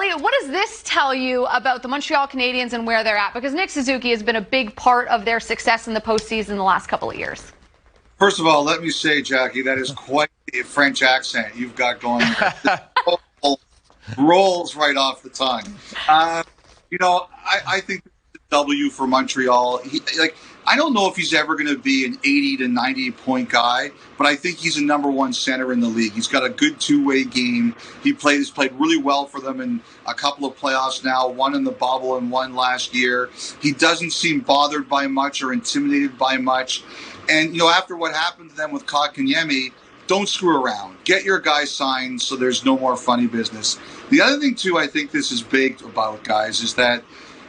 Elliotte, what does this tell you about the Montreal Canadiens and where they're at? Because Nick Suzuki has been a big part of their success in the postseason the last couple of years. First of all, let me say, Jackie, that is quite a French accent you've got going there. Rolls right off the tongue. I think it's a W for Montreal. I don't know if he's ever going to be an 80 to 90 point guy, but I think he's a number one center in the league. He's got a good two-way game. He's played really well for them in a couple of playoffs now, one in the bubble and one last year. He doesn't seem bothered by much or intimidated by much. And, after what happened to them with Kotkaniemi, don't screw around. Get your guy signed so there's no more funny business. The other thing, too, I think this is big about, guys, is that,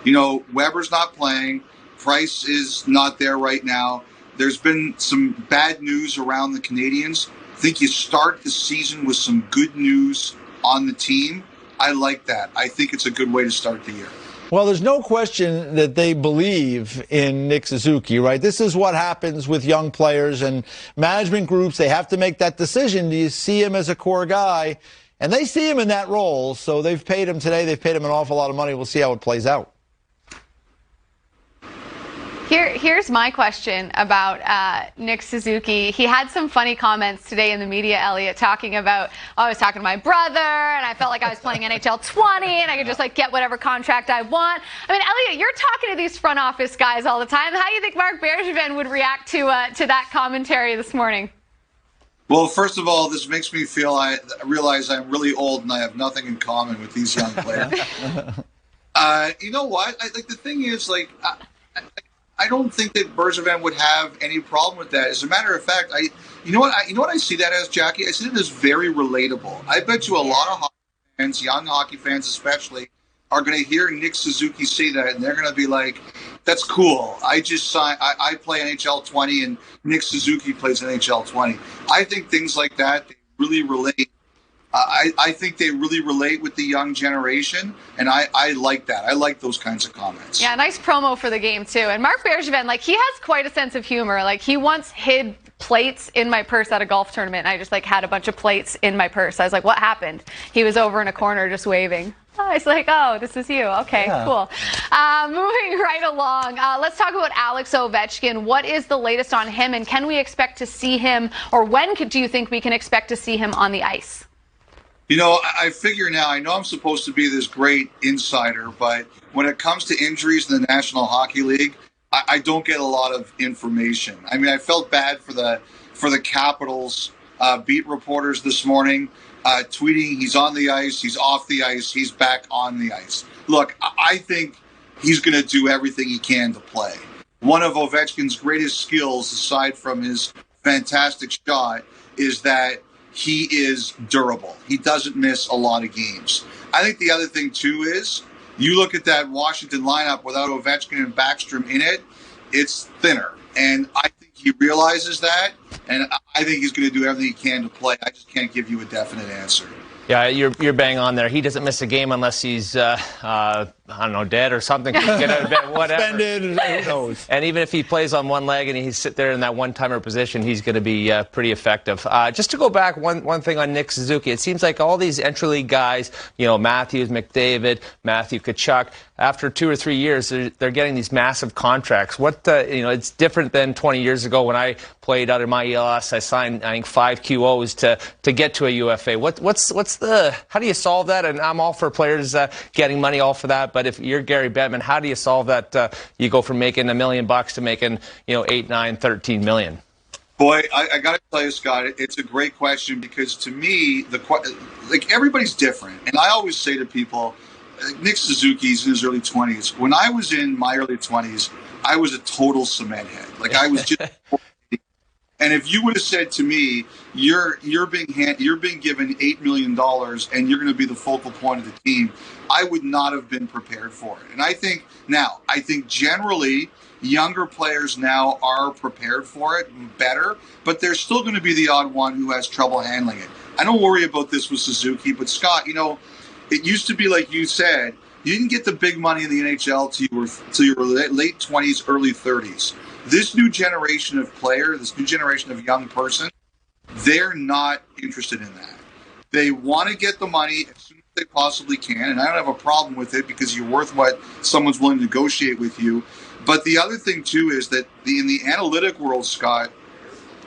Weber's not playing. Price is not there right now. There's been some bad news around the Canadiens. I think you start the season with some good news on the team. I like that. I think it's a good way to start the year. Well, there's no question that they believe in Nick Suzuki, right? This is what happens with young players and management groups. They have to make that decision. Do you see him as a core guy? And they see him in that role, so they've paid him today. They've paid him an awful lot of money. We'll see how it plays out. Here's my question about Nick Suzuki. He had some funny comments today in the media, Elliotte, talking about, I was talking to my brother, and I felt like I was playing NHL 20, and I could just get whatever contract I want. I mean, Elliotte, you're talking to these front office guys all the time. How do you think Marc Bergevin would react to that commentary this morning? Well, first of all, this makes me I realize I'm really old and I have nothing in common with these young players. You know what? The thing is, I don't think that Bergevin would have any problem with that. As a matter of fact, you know what I see that as, Jackie? I see it as very relatable. I bet you a lot of hockey fans, young hockey fans especially, are going to hear Nick Suzuki say that, and they're going to be like, "That's cool. I just signed. I play NHL 20, and Nick Suzuki plays NHL 20." I think things like that, they really relate. I think they really relate with the young generation, and I like that. I like those kinds of comments. Yeah, nice promo for the game, too. And Marc Bergevin, he has quite a sense of humor. He once hid plates in my purse at a golf tournament, and I just, had a bunch of plates in my purse. I was like, what happened? He was over in a corner just waving. I was like, oh, this is you. Okay, yeah. Cool. Moving right along, let's talk about Alex Ovechkin. What is the latest on him, and can we expect to see him, or when do you think we can expect to see him on the ice? I figure now, I know I'm supposed to be this great insider, but when it comes to injuries in the National Hockey League, I don't get a lot of information. I mean, I felt bad for the Capitals beat reporters this morning, tweeting he's on the ice, he's off the ice, he's back on the ice. Look, I think he's going to do everything he can to play. One of Ovechkin's greatest skills, aside from his fantastic shot, is that he is durable. He doesn't miss a lot of games. I think the other thing, too, is you look at that Washington lineup without Ovechkin and Backstrom in it, it's thinner. And I think he realizes that, and I think he's going to do everything he can to play. I just can't give you a definite answer. Yeah, you're bang on there. He doesn't miss a game unless he's, dead or something. Get out of bed, whatever. Suspended, who knows? And even if he plays on one leg and he's sit there in that one-timer position, he's going to be pretty effective. Just to go back, one thing on Nick Suzuki, it seems like all these entry league guys, Matthews, McDavid, Matthew Tkachuk, after 2 or 3 years, they're getting these massive contracts. It's different than 20 years ago when I played out of my ELS. I signed, I think, 5 QOs to get to a UFA. How do you solve that? And I'm all for players getting money, all for that. But if you're Gary Bettman, how do you solve that? You go from making $1 million to making, 8, 9, 13 million. Boy, I got to tell you, Scott, it's a great question because to me, everybody's different. And I always say to people, Nick Suzuki's in his early 20s. When I was in my early 20s, I was a total cement head. I was just. And if you would have said to me, you're being given $8 million and you're going to be the focal point of the team, I would not have been prepared for it. And I think generally younger players now are prepared for it better, but there's still going to be the odd one who has trouble handling it. I don't worry about this with Suzuki, but Scott, it used to be like you said, you didn't get the big money in the NHL till you were late 20s, early 30s. This new generation of player, this new generation of young person, they're not interested in that. They want to get the money as soon as they possibly can, and I don't have a problem with it because you're worth what someone's willing to negotiate with you. But the other thing, too, is that in the analytic world, Scott,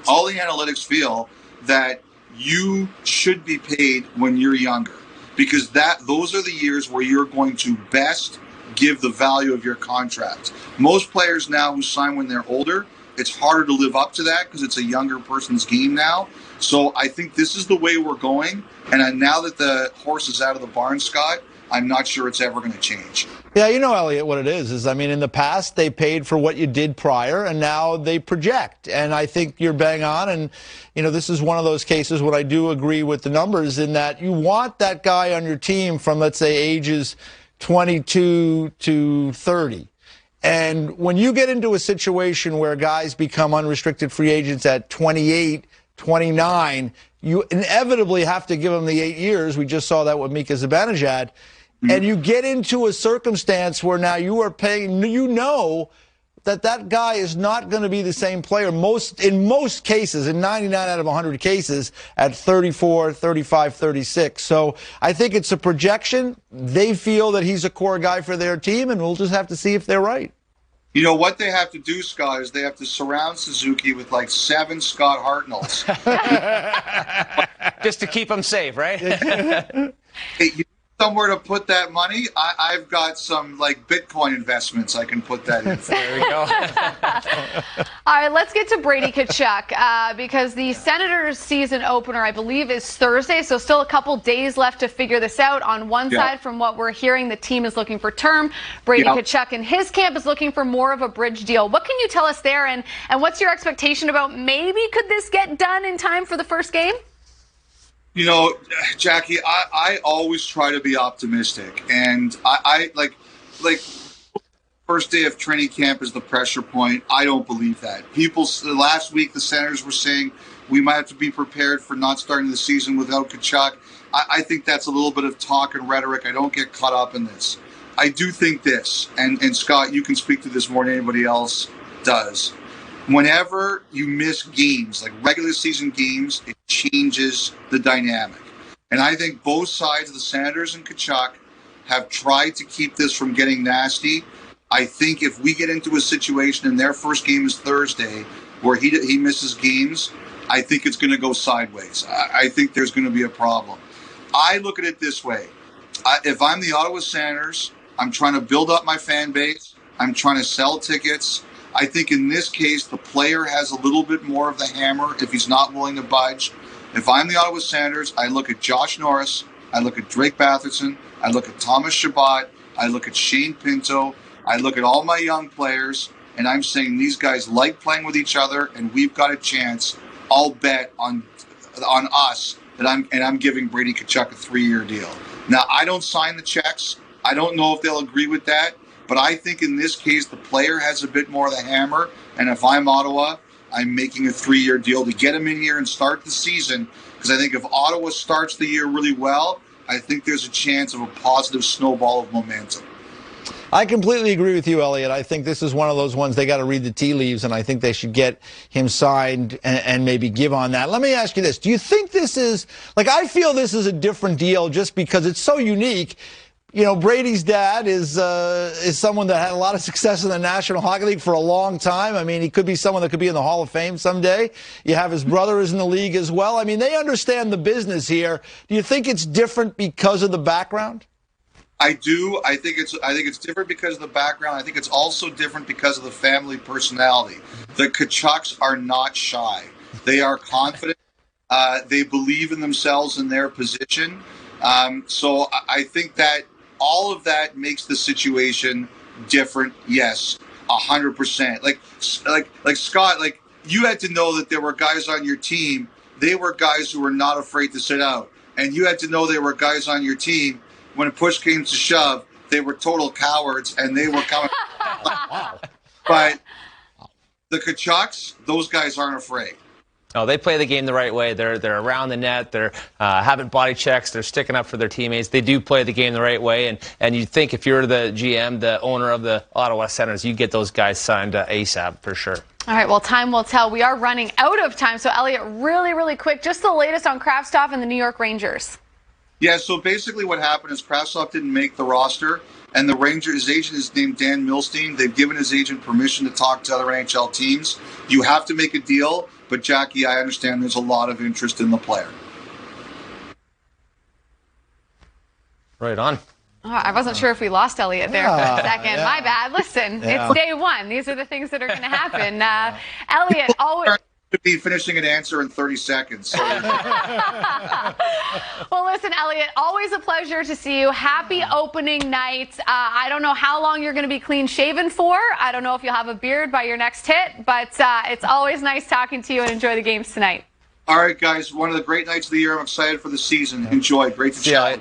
all the analytics feel that you should be paid when you're younger because those are the years where you're going to best give the value of your contract. Most players now who sign when they're older, it's harder to live up to that because it's a younger person's game now. So I think this is the way we're going. And now that the horse is out of the barn, Scott, I'm not sure it's ever going to change. Yeah, you know, Elliotte, what it is, I mean, in the past, they paid for what you did prior, and now they project. And I think you're bang on. And, you know, this is one of those cases when I do agree with the numbers in that you want that guy on your team from, let's say, ages 22 to 30. And when you get into a situation where guys become unrestricted free agents at 28, 29, you inevitably have to give them the 8 years. We just saw that with Mika Zibanejad. And you get into a circumstance where now you are paying, you know that guy is not going to be the same player in most cases, in 99 out of 100 cases, at 34, 35, 36. So I think it's a projection. They feel that he's a core guy for their team, and we'll just have to see if they're right. You know, what they have to do, Scott, is they have to surround Suzuki with like 7 Scott Hartnells. Just to keep him safe, right? Hey, somewhere to put that money, I've got some like Bitcoin investments I can put that in. There we go. All right, let's get to Brady Tkachuk because the Senators season opener, I believe, is Thursday, so still a couple days left to figure this out. On one side, from what we're hearing, the team is looking for term. Brady Tkachuk and his camp is looking for more of a bridge deal. What can you tell us there, and what's your expectation about maybe could this get done in time for the first game? You know, Jackie, I always try to be optimistic, and I like first day of training camp is the pressure point. I don't believe that. Last week the Senators were saying we might have to be prepared for not starting the season without Tkachuk. I think that's a little bit of talk and rhetoric. I don't get caught up in this. I do think this, and Scott, you can speak to this more than anybody else does. Whenever you miss games, like regular season games, it changes the dynamic. And I think both sides of the Senators and Tkachuk have tried to keep this from getting nasty. I think if we get into a situation and their first game is Thursday where he misses games, I think it's going to go sideways. I think there's going to be a problem. I look at it this way. If I'm the Ottawa Senators, I'm trying to build up my fan base. I'm trying to sell tickets. I think in this case, the player has a little bit more of the hammer if he's not willing to budge. If I'm the Ottawa Senators, I look at Josh Norris, I look at Drake Batherson, I look at Thomas Chabot, I look at Shane Pinto, I look at all my young players, and I'm saying these guys like playing with each other, and we've got a chance. I'll bet on us that I'm giving Brady Tkachuk a 3-year deal. Now, I don't sign the checks. I don't know if they'll agree with that. But I think in this case, the player has a bit more of the hammer. And if I'm Ottawa, I'm making a 3-year deal to get him in here and start the season. Because I think if Ottawa starts the year really well, I think there's a chance of a positive snowball of momentum. I completely agree with you, Elliotte. I think this is one of those ones they got to read the tea leaves, and I think they should get him signed and maybe give on that. Let me ask you this. Do you think this is, like, I feel this is a different deal just because it's so unique. You know, Brady's dad is someone that had a lot of success in the National Hockey League for a long time. I mean, he could be someone that could be in the Hall of Fame someday. You have his brother is in the league as well. I mean, they understand the business here. Do you think it's different because of the background? I do. I think it's different because of the background. I think it's also different because of the family personality. The Tkachuks are not shy. They are confident. They believe in themselves and their position. So I think that all of that makes the situation different. Yes, 100%. Like Scott, like you had to know that there were guys on your team. They were guys who were not afraid to sit out, and you had to know there were guys on your team when push came to shove. They were total cowards, and they were coming. But the Tkachuks, those guys aren't afraid. Oh, they play the game the right way. They're around the net. They're having body checks. They're sticking up for their teammates. They do play the game the right way. And you'd think if you're the GM, the owner of the Ottawa Senators, you get those guys signed ASAP for sure. All right, well, time will tell. We are running out of time. So, Elliotte, really, really quick, just the latest on Kraftstoff and the New York Rangers. Yeah, so basically what happened is Krasov didn't make the roster, and the Rangers, his agent is named Dan Milstein. They've given his agent permission to talk to other NHL teams. You have to make a deal, but Jackie, I understand there's a lot of interest in the player. Right on. Oh, I wasn't sure if we lost Elliotte there for a second. Yeah. My bad. Listen, Yeah. it's day one. These are the things that are going to happen. Elliotte, always. To be finishing an answer in 30 seconds. So. Well, listen, Elliotte, always a pleasure to see you. Happy opening night. I don't know how long you're going to be clean shaven for. I don't know if you'll have a beard by your next hit, but it's always nice talking to you, and enjoy the games tonight. All right, guys, one of the great nights of the year. I'm excited for the season. Enjoy. Great to chat.